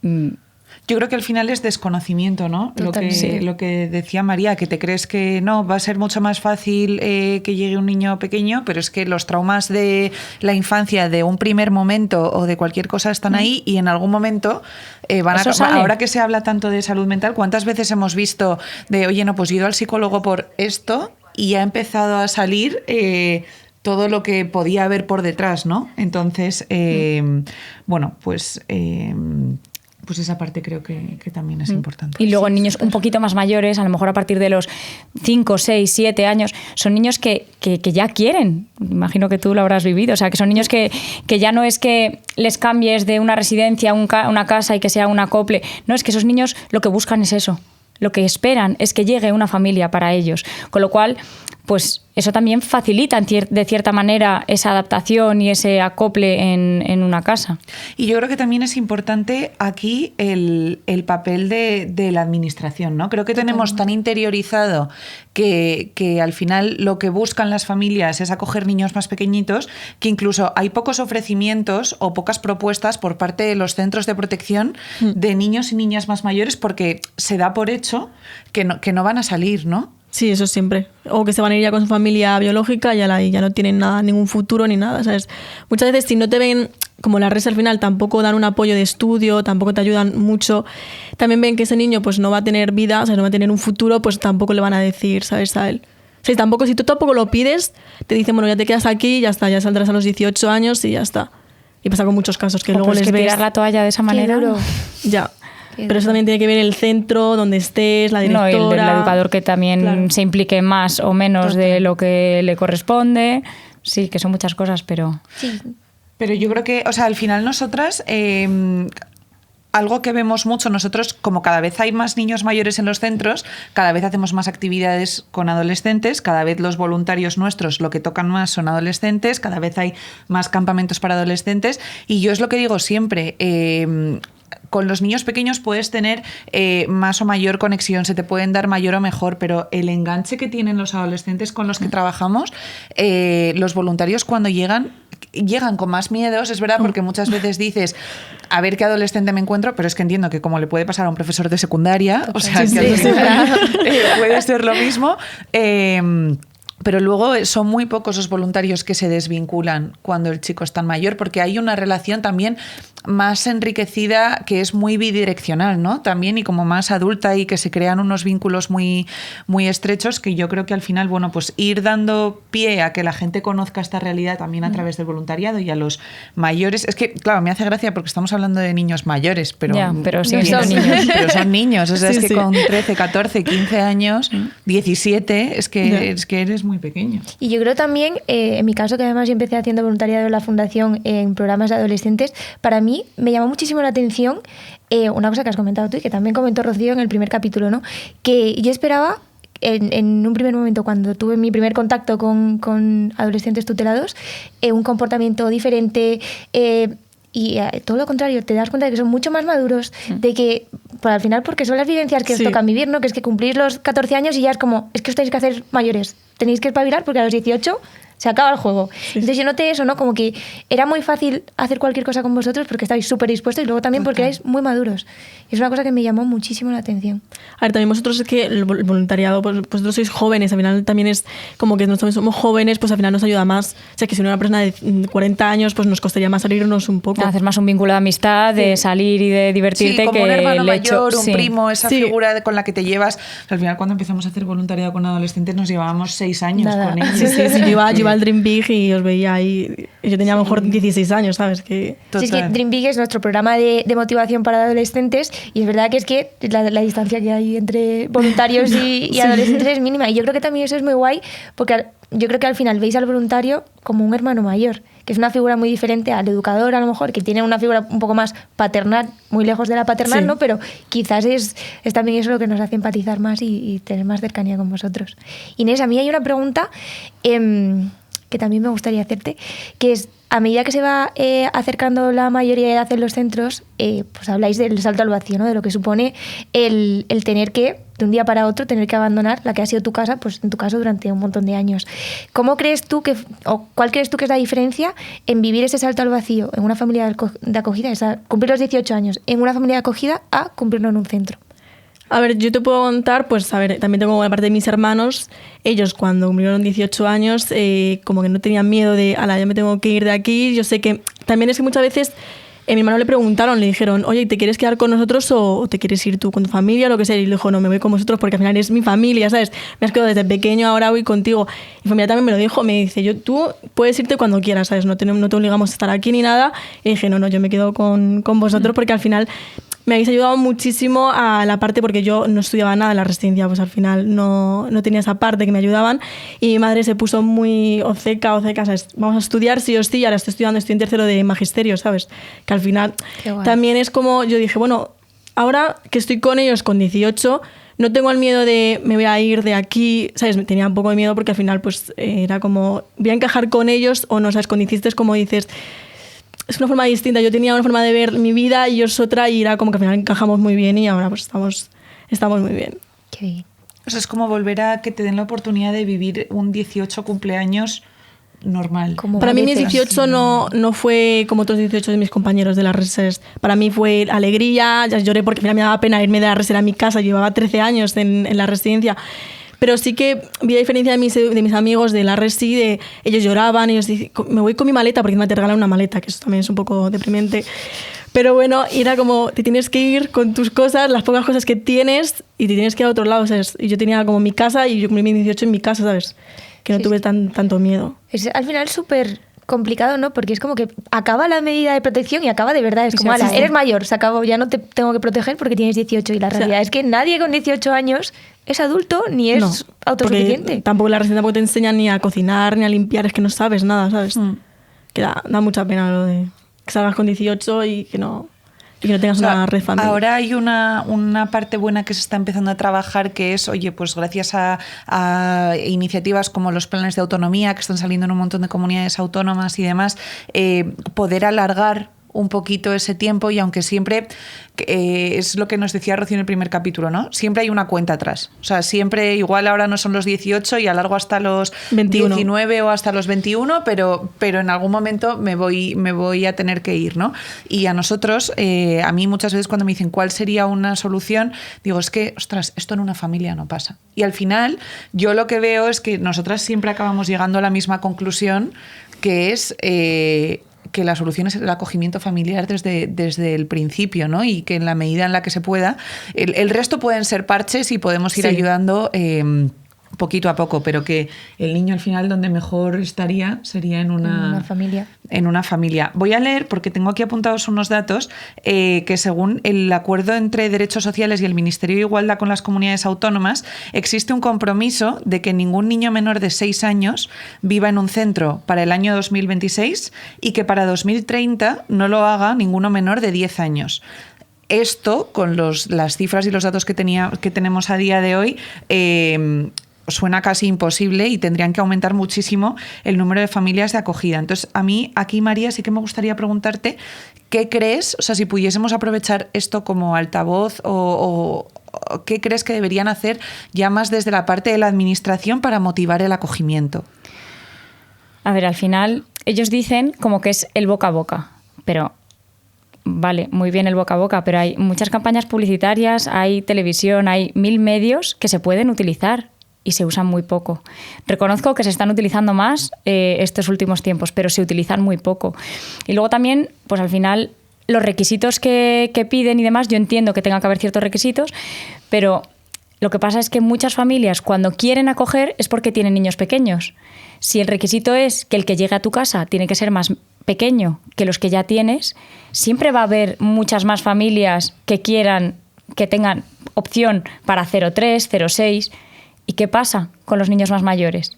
Yo creo que al final es desconocimiento, ¿no? Lo que decía María, que te crees que no, va a ser mucho más fácil que llegue un niño pequeño, pero es que los traumas de la infancia, de un primer momento o de cualquier cosa están ahí y en algún momento van a... Ahora que se habla tanto de salud mental, ¿cuántas veces hemos visto de, oye, no, pues yo he ido al psicólogo por esto y ha empezado a salir... todo lo que podía haber por detrás, ¿no? Entonces, bueno, pues esa parte creo que también es importante.
Y luego en niños un poquito más mayores, a lo mejor a partir de los 5, 6, 7 años, son niños que ya quieren. Imagino que tú lo habrás vivido. O sea, que son niños que ya no es que les cambies de una residencia a una casa y que sea un acople. No, es que esos niños lo que buscan es eso. Lo que esperan es que llegue una familia para ellos. Con lo cual... pues eso también facilita de cierta manera esa adaptación y ese acople en una casa.
Y yo creo que también es importante aquí el papel de la administración, ¿no? Creo que tenemos tan interiorizado que al final lo que buscan las familias es acoger niños más pequeñitos, que incluso hay pocos ofrecimientos o pocas propuestas por parte de los centros de protección de niños y niñas más mayores, porque se da por hecho que no van a salir, ¿no?
Sí, eso siempre. O que se van a ir ya con su familia biológica y ya no tienen nada, ningún futuro ni nada, ¿sabes? Muchas veces si no te ven, como las redes al final tampoco dan un apoyo de estudio, tampoco te ayudan mucho, también ven que ese niño pues no va a tener vida, o sea, no va a tener un futuro, pues tampoco le van a decir, ¿sabes? A él. O sea, si tú tampoco lo pides, te dicen, bueno, ya te quedas aquí y ya está, ya saldrás a los 18 años y ya está. Y pasa con muchos casos que luego les ves...
tirar la toalla de esa manera...
Ya. Pero eso también tiene que ver el centro, donde estés, la directora...
No, y el educador que también se implique más o menos de lo que le corresponde. Sí, que son muchas cosas, pero...
Sí.
Pero yo creo que, o sea, al final nosotras... algo que vemos mucho nosotros, como cada vez hay más niños mayores en los centros, cada vez hacemos más actividades con adolescentes, cada vez los voluntarios nuestros lo que tocan más son adolescentes, cada vez hay más campamentos para adolescentes, y yo es lo que digo siempre... con los niños pequeños puedes tener más o mayor conexión, se te pueden dar mayor o mejor, pero el enganche que tienen los adolescentes con los que trabajamos, los voluntarios cuando llegan con más miedos, es verdad, porque muchas veces dices, a ver qué adolescente me encuentro, pero es que entiendo que como le puede pasar a un profesor de secundaria, o sea, puede ser lo mismo. Pero luego son muy pocos los voluntarios que se desvinculan cuando el chico es tan mayor, porque hay una relación también más enriquecida que es muy bidireccional, ¿no? También, y como más adulta, y que se crean unos vínculos muy, muy estrechos, que yo creo que al final, bueno, pues ir dando pie a que la gente conozca esta realidad también a través del voluntariado y a los mayores. Es que, claro, me hace gracia porque estamos hablando de niños mayores, pero,
pero sí,
son niños. Pero son niños, o sea,
sí,
es que con 13, 14, 15 años, 17, es que eres muy pequeño.
Y yo creo también, en mi caso, que además yo empecé haciendo voluntariado en la fundación en programas de adolescentes, para mí me llamó muchísimo la atención una cosa que has comentado tú y que también comentó Rocío en el primer capítulo, ¿no? Que yo esperaba en un primer momento, cuando tuve mi primer contacto con adolescentes tutelados, un comportamiento diferente, y todo lo contrario, te das cuenta de que son mucho más maduros, de que pues, al final, porque son las vivencias que os tocan vivir, ¿no? Que es que cumplís los 14 años y ya es como, es que os tenéis que hacer mayores, tenéis que espabilar porque a los 18 se acaba el juego. Entonces yo noté eso, ¿no? Como que era muy fácil hacer cualquier cosa con vosotros porque estáis súper dispuestos y luego también porque erais muy maduros. Y es una cosa que me llamó muchísimo la atención.
A ver, también vosotros es que el voluntariado, pues vosotros sois jóvenes, al final también es como que nosotros somos jóvenes, pues al final nos ayuda más. O sea, que si una persona de 40 años, pues nos costaría más salirnos un poco.
Hacer más un vínculo de amistad, de salir y de divertirte,
como
que
un hermano
el hecho,
mayor, un primo, esa figura con la que te llevas. Al final, cuando empezamos a hacer voluntariado con adolescentes, nos llevábamos 6 años con ellos.
Sí, yo iba al Dream Big y os veía ahí. Yo tenía a lo mejor 16 años, ¿sabes? Sí,
es que Dream Big es nuestro programa de motivación para adolescentes y es verdad que es que la distancia que hay entre voluntarios y adolescentes es mínima. Y yo creo que también eso es muy guay porque yo creo que al final veis al voluntario como un hermano mayor, que es una figura muy diferente al educador, a lo mejor, que tiene una figura un poco más paternal, muy lejos de la paternal, ¿no? Pero quizás es también eso lo que nos hace empatizar más y tener más cercanía con vosotros. Inés, a mí hay una pregunta que también me gustaría hacerte, que es, a medida que se va acercando la mayoría de edad en los centros, pues habláis del salto al vacío, ¿no? De lo que supone el tener que, de un día para otro, tener que abandonar la que ha sido tu casa, pues en tu caso durante un montón de años. ¿Cómo crees tú cuál crees tú que es la diferencia en vivir ese salto al vacío en una familia de acogida, cumplir los 18 años en una familia de acogida a cumplirlo en un centro?
A ver, yo te puedo contar, pues a ver, también tengo la parte de mis hermanos. Ellos cuando cumplieron 18 años, como que no tenían miedo de, ala, ya me tengo que ir de aquí. Yo sé que también es que muchas veces a mi hermano le preguntaron, le dijeron, oye, ¿te quieres quedar con nosotros o te quieres ir tú con tu familia o lo que sea? Y le dijo, no, me voy con vosotros porque al final es mi familia, ¿sabes? Me has quedado desde pequeño, ahora voy contigo. Y mi familia también me lo dijo, me dice, tú puedes irte cuando quieras, ¿sabes? No te obligamos a estar aquí ni nada. Y dije, no, yo me quedo con vosotros porque al final me habéis ayudado muchísimo a la parte, porque yo no estudiaba nada en la residencia, pues al final no tenía esa parte que me ayudaban y mi madre se puso muy oceca, ¿sabes? Vamos a estudiar sí o sí, ahora estoy en tercero de magisterio, ¿sabes? Que al final también es como, yo dije, bueno, ahora que estoy con ellos con 18, no tengo el miedo de me voy a ir de aquí, ¿sabes? Tenía un poco de miedo porque al final pues era como, voy a encajar con ellos o no, ¿sabes? Cuando hiciste como dices, es una forma distinta. Yo tenía una forma de ver mi vida y ellos otra y era como que al final encajamos muy bien y ahora pues estamos muy bien.
Qué bien.
O sea, es como volver a que te den la oportunidad de vivir un 18 cumpleaños normal.
Para mí mis 18 no fue como otros 18 de mis compañeros de las reses. Para mí fue alegría, ya lloré porque al final me daba pena irme de la reser a mi casa, llevaba 13 años en la residencia. Pero sí que vi la diferencia de mis amigos de la resi, de ellos lloraban, ellos decían, me voy con mi maleta porque me te regalan una maleta, que eso también es un poco deprimente. Pero bueno, era como, te tienes que ir con tus cosas, las pocas cosas que tienes y te tienes que ir a otro lado, ¿sabes? Y yo tenía como mi casa y yo cumplí mis 18 en mi casa, ¿sabes? Que no tuve tanto miedo.
Es al final súper complicado, ¿no? Porque es como que acaba la medida de protección y acaba de verdad. Es como, ala, eres mayor, se acabó, ya no te tengo que proteger porque tienes 18. Y la realidad es que nadie con 18 años es adulto ni es autosuficiente.
Tampoco la residencia tampoco te enseñan ni a cocinar ni a limpiar, es que no sabes nada, ¿sabes? Que da mucha pena lo de que salgas con 18 y que no tengas una red familiar.
Ahora hay una parte buena que se está empezando a trabajar, que es, oye, pues gracias a iniciativas como los planes de autonomía que están saliendo en un montón de comunidades autónomas y demás, poder alargar un poquito ese tiempo y aunque siempre, es lo que nos decía Rocío en el primer capítulo, ¿no? Siempre hay una cuenta atrás. O sea, siempre, igual ahora no son los 18 y alargo hasta los 21. 19 o hasta los 21, pero en algún momento me voy a tener que ir, ¿no? Y a nosotros, a mí muchas veces cuando me dicen cuál sería una solución, digo, es que, ostras, esto en una familia no pasa. Y al final, yo lo que veo es que nosotras siempre acabamos llegando a la misma conclusión, que es que la solución es el acogimiento familiar desde el principio, ¿no? Y que en la medida en la que se pueda, el resto pueden ser parches y podemos ir ayudando poquito a poco, pero que el niño al final donde mejor estaría sería en una
familia.
En una familia. Voy a leer, porque tengo aquí apuntados unos datos, que según el acuerdo entre Derechos Sociales y el Ministerio de Igualdad con las comunidades autónomas, existe un compromiso de que ningún niño menor de 6 años viva en un centro para el año 2026 y que para 2030 no lo haga ninguno menor de 10 años. Esto, con las cifras y los datos que tenemos a día de hoy, suena casi imposible y tendrían que aumentar muchísimo el número de familias de acogida. Entonces, a mí, aquí, María, sí que me gustaría preguntarte, ¿qué crees? O sea, si pudiésemos aprovechar esto como altavoz o ¿qué crees que deberían hacer ya más desde la parte de la administración para motivar el acogimiento?
A ver, al final, ellos dicen como que es el boca a boca, pero vale, muy bien el boca a boca, pero hay muchas campañas publicitarias, hay televisión, hay 1000 medios que se pueden utilizar y se usan muy poco. Reconozco que se están utilizando más estos últimos tiempos, pero se utilizan muy poco. Y luego también, pues al final, los requisitos que piden y demás, yo entiendo que tenga que haber ciertos requisitos, pero lo que pasa es que muchas familias cuando quieren acoger es porque tienen niños pequeños. Si el requisito es que el que llegue a tu casa tiene que ser más pequeño que los que ya tienes, siempre va a haber muchas más familias que tengan opción para 0,3, 0,6. ¿Y qué pasa con los niños más mayores?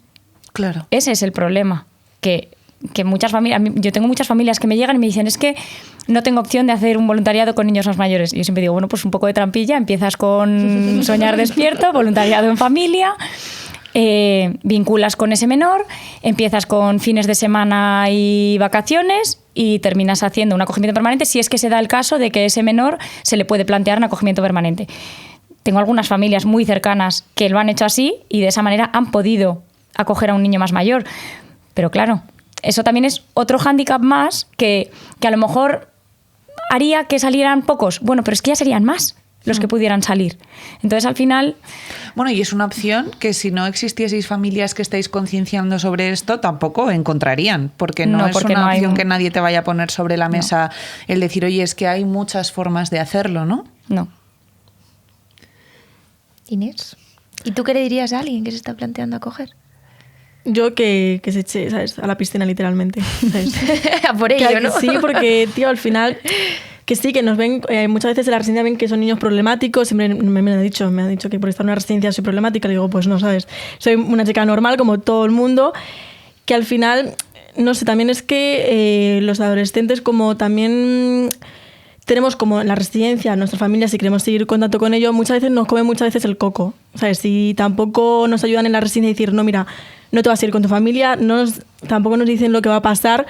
Claro.
Ese es el problema, que muchas familias, yo tengo muchas familias que me llegan y me dicen, es que no tengo opción de hacer un voluntariado con niños más mayores. Y yo siempre digo, bueno, pues un poco de trampilla, empiezas con Soñar Despierto, voluntariado en familia, vinculas con ese menor, empiezas con fines de semana y vacaciones y terminas haciendo un acogimiento permanente si es que se da el caso de que ese menor se le puede plantear un acogimiento permanente. Tengo algunas familias muy cercanas que lo han hecho así y de esa manera han podido acoger a un niño más mayor. Pero claro, eso también es otro hándicap más que a lo mejor haría que salieran pocos. Bueno, pero es que ya serían más los que pudieran salir. Entonces, al final...
Bueno, y es una opción que si no existieseis familias que estáis concienciando sobre esto, tampoco encontrarían, porque no es una opción que nadie te vaya a poner sobre la mesa el decir, oye, es que hay muchas formas de hacerlo, ¿no?
No.
Inés, ¿y tú qué le dirías a alguien que se está planteando acoger?
Yo que se eche, ¿sabes?, a la piscina literalmente, ¿sabes?
Por ello, ¿no?
Sí, porque, tío, al final... Que sí, que nos ven, muchas veces en la residencia ven que son niños problemáticos, siempre me han dicho que por estar en una residencia soy problemática, le digo, pues no, ¿sabes? Soy una chica normal como todo el mundo, que al final, no sé, también es que los adolescentes como también tenemos como en la residencia, nuestra familia, si queremos seguir en contacto con ellos, muchas veces nos comen el coco. ¿Sabes? Si tampoco nos ayudan en la residencia a decir, no, mira, no te vas a ir con tu familia, tampoco nos dicen lo que va a pasar.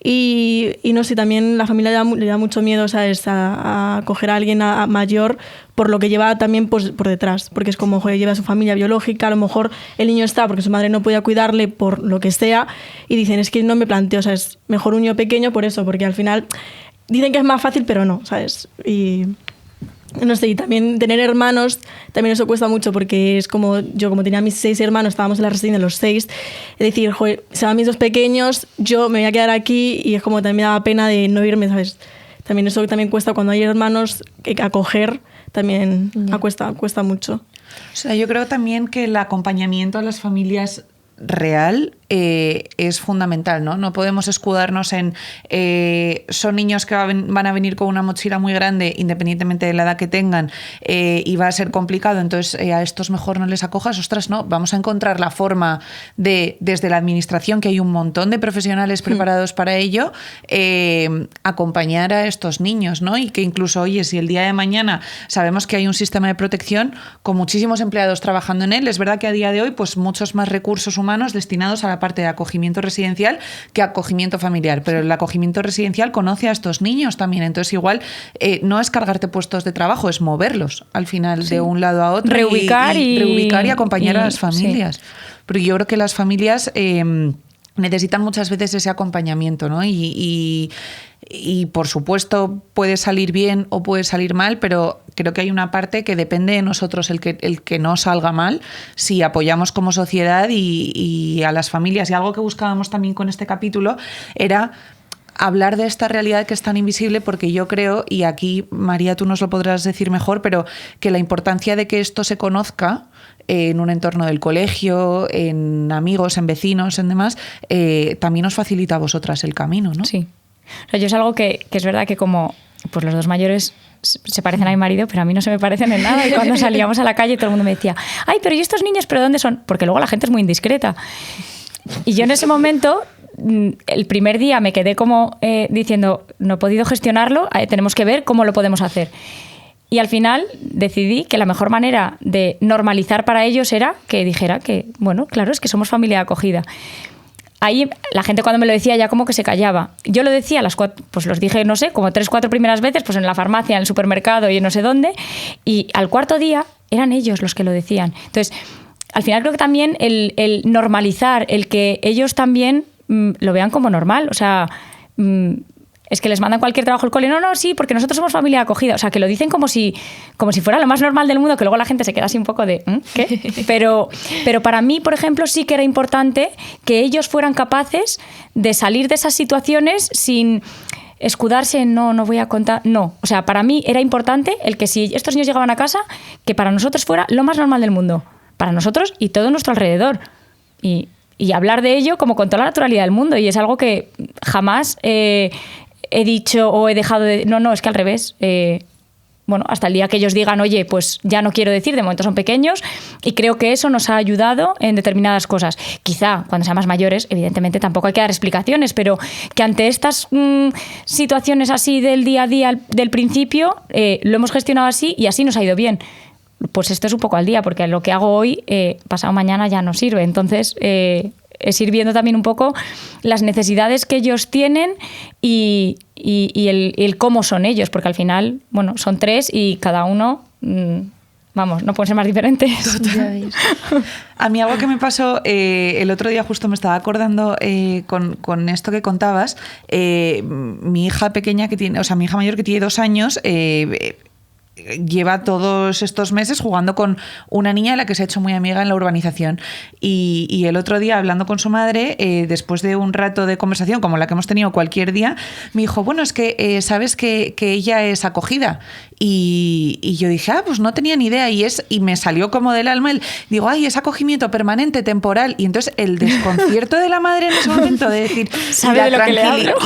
Y no sé, también la familia le da mucho miedo, ¿sabes?, a coger a alguien mayor por lo que lleva también por detrás. Porque es como, joder, lleva a su familia biológica, a lo mejor el niño está porque su madre no podía cuidarle por lo que sea, y dicen, es que no me planteo, ¿sabes?, mejor un niño pequeño por eso, porque al final dicen que es más fácil, pero no, ¿sabes? Y no sé, y también tener hermanos, también eso cuesta mucho, porque es como, yo como tenía mis 6 hermanos, estábamos en la residencia los 6, es decir, joder, se van mis 2 pequeños, yo me voy a quedar aquí, y es como también me daba pena de no irme, ¿sabes? También eso también cuesta cuando hay hermanos, acoger también cuesta mucho.
O sea, yo creo también que el acompañamiento a las familias real es fundamental, ¿no? No podemos escudarnos en son niños que van a venir con una mochila muy grande independientemente de la edad que tengan, y va a ser complicado, entonces a estos mejor no les acojas. Ostras, no, vamos a encontrar la forma de, desde la administración, que hay un montón de profesionales preparados para ello, acompañar a estos niños, ¿no? Y que incluso, oye, si el día de mañana sabemos que hay un sistema de protección con muchísimos empleados trabajando en él, es verdad que a día de hoy pues muchos más recursos humanos destinados a la parte de acogimiento residencial que acogimiento familiar, pero el acogimiento residencial conoce a estos niños también, entonces igual no es cargarte puestos de trabajo, es moverlos al final de un lado a otro,
reubicar
y acompañar a las familias.
Sí.
Pero yo creo que las familias necesitan muchas veces ese acompañamiento, ¿no? Y por supuesto puede salir bien o puede salir mal, pero creo que hay una parte que depende de nosotros el que no salga mal, si apoyamos como sociedad y a las familias. Y algo que buscábamos también con este capítulo era hablar de esta realidad que es tan invisible, porque yo creo, y aquí María tú nos lo podrás decir mejor, pero que la importancia de que esto se conozca en un entorno del colegio, en amigos, en vecinos, en demás, también os facilita a vosotras el camino, ¿no?
Sí. O sea, yo es algo que es verdad que como pues los 2 mayores se parecen a mi marido, pero a mí no se me parecen en nada, y cuando salíamos a la calle todo el mundo me decía, ay, pero ¿y estos niños, pero dónde son? Porque luego la gente es muy indiscreta. Y yo en ese momento, el primer día me quedé como diciendo, no he podido gestionarlo, tenemos que ver cómo lo podemos hacer. Y al final decidí que la mejor manera de normalizar para ellos era que dijera que, bueno, claro, es que somos familia de acogida. Ahí la gente cuando me lo decía ya como que se callaba. Yo lo decía, pues los dije, no sé, como 3, 4 primeras veces, pues en la farmacia, en el supermercado y en no sé dónde, y al 4.º día eran ellos los que lo decían. Entonces, al final creo que también el normalizar, el que ellos también lo vean como normal, o sea, es que les mandan cualquier trabajo al cole, no, sí, porque nosotros somos familia acogida, o sea, que lo dicen como si fuera lo más normal del mundo, que luego la gente se queda así un poco de ¿qué? Pero para mí, por ejemplo, sí que era importante que ellos fueran capaces de salir de esas situaciones sin escudarse en no voy a contar, no, o sea, para mí era importante el que si estos niños llegaban a casa, que para nosotros fuera lo más normal del mundo, para nosotros y todo nuestro alrededor, y hablar de ello como con toda la naturalidad del mundo, y es algo que jamás he dicho o he dejado de... No, es que al revés. Bueno, hasta el día que ellos digan, oye, pues ya no quiero decir, de momento son pequeños, y creo que eso nos ha ayudado en determinadas cosas. Quizá cuando sean más mayores, evidentemente tampoco hay que dar explicaciones, pero que ante estas situaciones así del día a día, del principio, lo hemos gestionado así y así nos ha ido bien. Pues esto es un poco al día, porque lo que hago hoy, pasado mañana ya no sirve. Entonces, es ir viendo también un poco las necesidades que ellos tienen y el cómo son ellos, porque al final, bueno, son 3 y cada uno, vamos, no pueden ser más diferentes.
A mí algo que me pasó el otro día, justo me estaba acordando con esto que contabas, mi hija pequeña que tiene, o sea, mi hija mayor que tiene 2 años, lleva todos estos meses jugando con una niña de la que se ha hecho muy amiga en la urbanización, y el otro día hablando con su madre, después de un rato de conversación como la que hemos tenido cualquier día, me dijo, bueno, es que sabes que ella es acogida, y yo dije, pues no tenía ni idea, y me salió como del alma digo, ay, es acogimiento permanente, temporal, y entonces el desconcierto de la madre en ese momento de decir,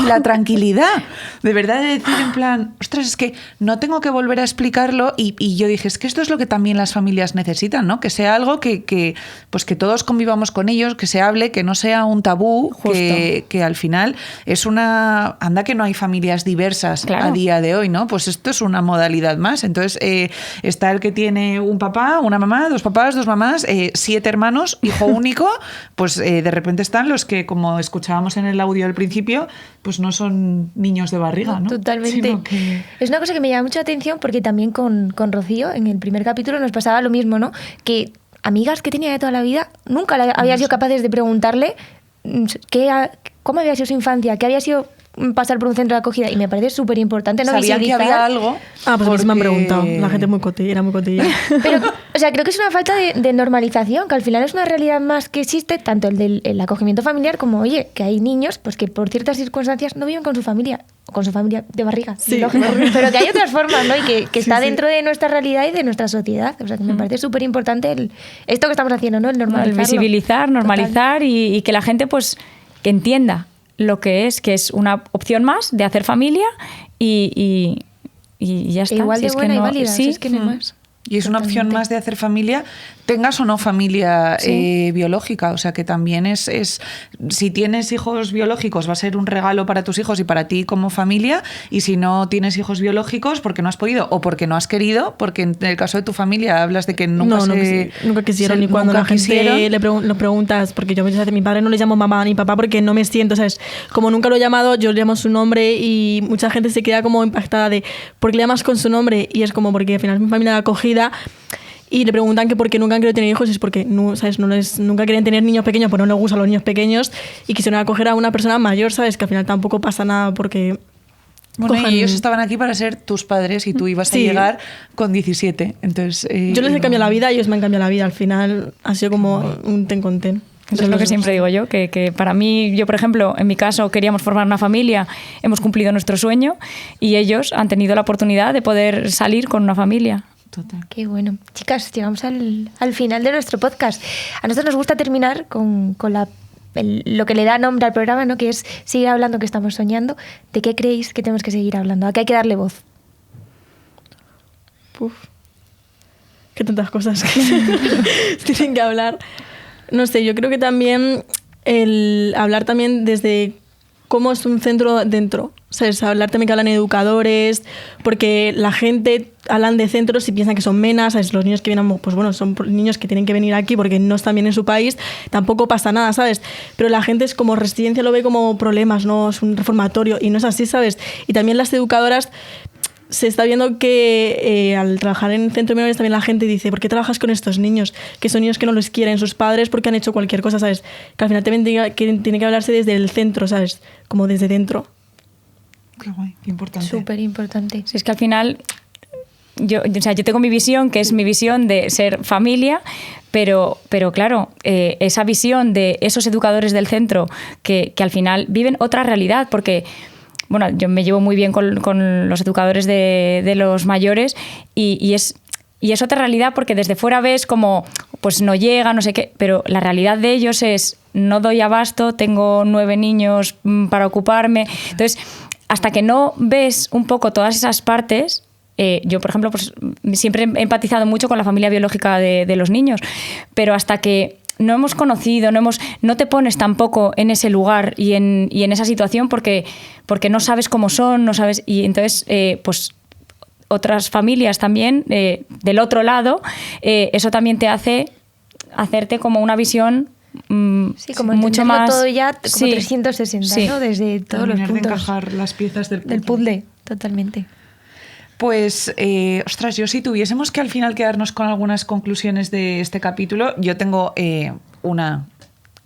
y la tranquilidad, de verdad, de decir en plan, ostras, es que no tengo que volver a explicar explicarlo y yo dije, es que esto es lo que también las familias necesitan, ¿no? Que sea algo que todos convivamos con ellos, que se hable, que no sea un tabú, que al final es una... Anda que no hay familias diversas a día de hoy, ¿no? Pues esto es una modalidad más. Entonces está el que tiene un papá, una mamá, 2 papás, 2 mamás, 7 hermanos, hijo único, pues de repente están los que, como escuchábamos en el audio al principio, pues no son niños de barriga, ¿no?
Totalmente. Es una cosa que me llama mucha atención porque también con Rocío, en el primer capítulo, nos pasaba lo mismo, ¿no? Que amigas que tenía de toda la vida, nunca había sido capaces de preguntarle cómo había sido su infancia, qué había sido pasar por un centro de acogida, y me parece súper importante, ¿no?
Sabían que había algo.
Pues me han preguntado. La gente era muy cotilla.
Pero, o sea, creo que es una falta de normalización, que al final es una realidad más que existe, tanto el acogimiento familiar como, oye, que hay niños pues que por ciertas circunstancias no viven con su familia de barriga, lógico, pero que hay otras formas, ¿no? Y que está dentro de nuestra realidad y de nuestra sociedad. O sea, que me parece súper importante esto que estamos haciendo, ¿no? El normalizarlo.
El visibilizar, normalizar y que la gente pues que entienda lo que es una opción más de hacer familia y ya está.
Igual de buena y válida,
sí,
es que no hay más.
Y es una opción más de hacer familia, tengas o no familia biológica. O sea, que también es... Si tienes hijos biológicos, va a ser un regalo para tus hijos y para ti como familia. Y si no tienes hijos biológicos, porque no has podido o porque no has querido, porque en el caso de tu familia hablas de que nunca
nunca quisieron. Y cuando la gente le preguntas, porque yo a mi padre no le llamo mamá ni papá porque no me siento, ¿sabes? Como nunca lo he llamado, yo le llamo su nombre y mucha gente se queda como impactada de ¿por qué le llamas con su nombre? Y es como porque al final es mi familia de acogida. Y le preguntan que por qué nunca han querido tener hijos, y es porque nunca quieren tener niños pequeños, pues no les gustan los niños pequeños y quisieron acoger a una persona mayor, ¿sabes? Que al final tampoco pasa nada porque...
Bueno, y ellos estaban aquí para ser tus padres y tú ibas a llegar con 17. Entonces,
yo les he cambiado la vida y ellos me han cambiado la vida. Al final ha sido como un ten con ten.
Eso es lo que siempre digo yo, que para mí, yo por ejemplo, en mi caso queríamos formar una familia, hemos cumplido nuestro sueño y ellos han tenido la oportunidad de poder salir con una familia.
Total.
Qué bueno. Chicas, llegamos al final de nuestro podcast. A nosotros nos gusta terminar con lo que le da nombre al programa, ¿no? Que es seguir hablando que estamos soñando. ¿De qué creéis que tenemos que seguir hablando? ¿A qué hay que darle voz?
Qué tantas cosas que tienen que hablar. No sé, yo creo que también el hablar también desde cómo es un centro dentro. ¿Sabes? Hablar también que hablan educadores, porque la gente hablan de centros y piensan que son menas, ¿sabes? Los niños que vienen, pues bueno, son niños que tienen que venir aquí porque no están bien en su país, tampoco pasa nada, ¿sabes? Pero la gente es como residencia, lo ve como problemas, ¿no? Es un reformatorio y no es así, ¿sabes? Y también las educadoras, se está viendo que al trabajar en centro de menores también la gente dice, ¿por qué trabajas con estos niños? Que son niños que no los quieren sus padres porque han hecho cualquier cosa, ¿sabes? Que al final también tiene que hablarse desde el centro, ¿sabes? Como desde dentro.
Qué guay, qué importante.
Súper importante.
Si es que al final yo tengo mi visión, que es mi visión de ser familia, pero claro, esa visión de esos educadores del centro que al final viven otra realidad, porque bueno, yo me llevo muy bien con los educadores de los mayores y es otra realidad, porque desde fuera ves como pues no llega, no sé qué, pero la realidad de ellos es no doy abasto, tengo 9 niños para ocuparme. Entonces, hasta que no ves un poco todas esas partes, yo, por ejemplo, pues siempre he empatizado mucho con la familia biológica de los niños, pero hasta que no hemos conocido, no te pones tampoco en ese lugar y en esa situación porque no sabes cómo son, no sabes, y entonces pues otras familias también del otro lado, eso también te hace hacerte como una visión
sí, como
mucho más
todo ya como 360,
sí,
¿no? Desde todos los puntos.
De encajar las piezas del
puzzle, totalmente.
Pues, ostras, yo si tuviésemos que al final quedarnos con algunas conclusiones de este capítulo, yo tengo una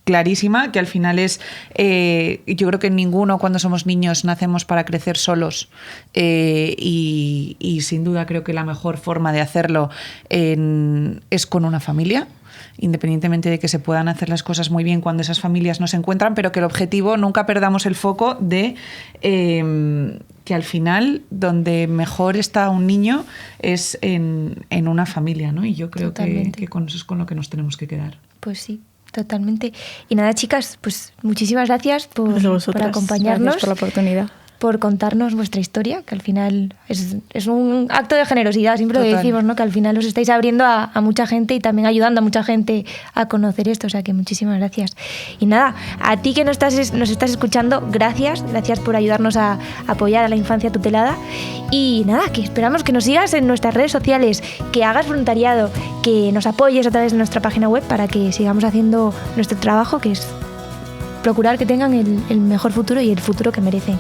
clarísima, que al final es, yo creo que ninguno cuando somos niños nacemos para crecer solos y sin duda creo que la mejor forma de hacerlo es con una familia, independientemente de que se puedan hacer las cosas muy bien cuando esas familias no se encuentran, pero que el objetivo, nunca perdamos el foco de que al final donde mejor está un niño es en una familia, ¿no? Y yo creo que con eso es con lo que nos tenemos que quedar.
Pues sí, totalmente. Y nada, chicas, pues muchísimas gracias por acompañarnos.
Gracias por la oportunidad.
por contarnos vuestra historia, que al final es un acto de generosidad, siempre lo decimos, ¿no? Que al final os estáis abriendo a mucha gente y también ayudando a mucha gente a conocer esto, o sea que muchísimas gracias. Y nada, a ti que nos estás escuchando, gracias por ayudarnos a apoyar a la infancia tutelada. Y nada, que esperamos que nos sigas en nuestras redes sociales, que hagas voluntariado, que nos apoyes a través de nuestra página web para que sigamos haciendo nuestro trabajo, que es procurar que tengan el mejor futuro y el futuro que merecen.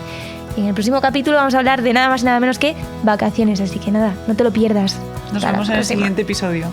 Y en el próximo capítulo vamos a hablar de nada más y nada menos que vacaciones, así que nada, no te lo pierdas.
Nos vemos en el siguiente episodio.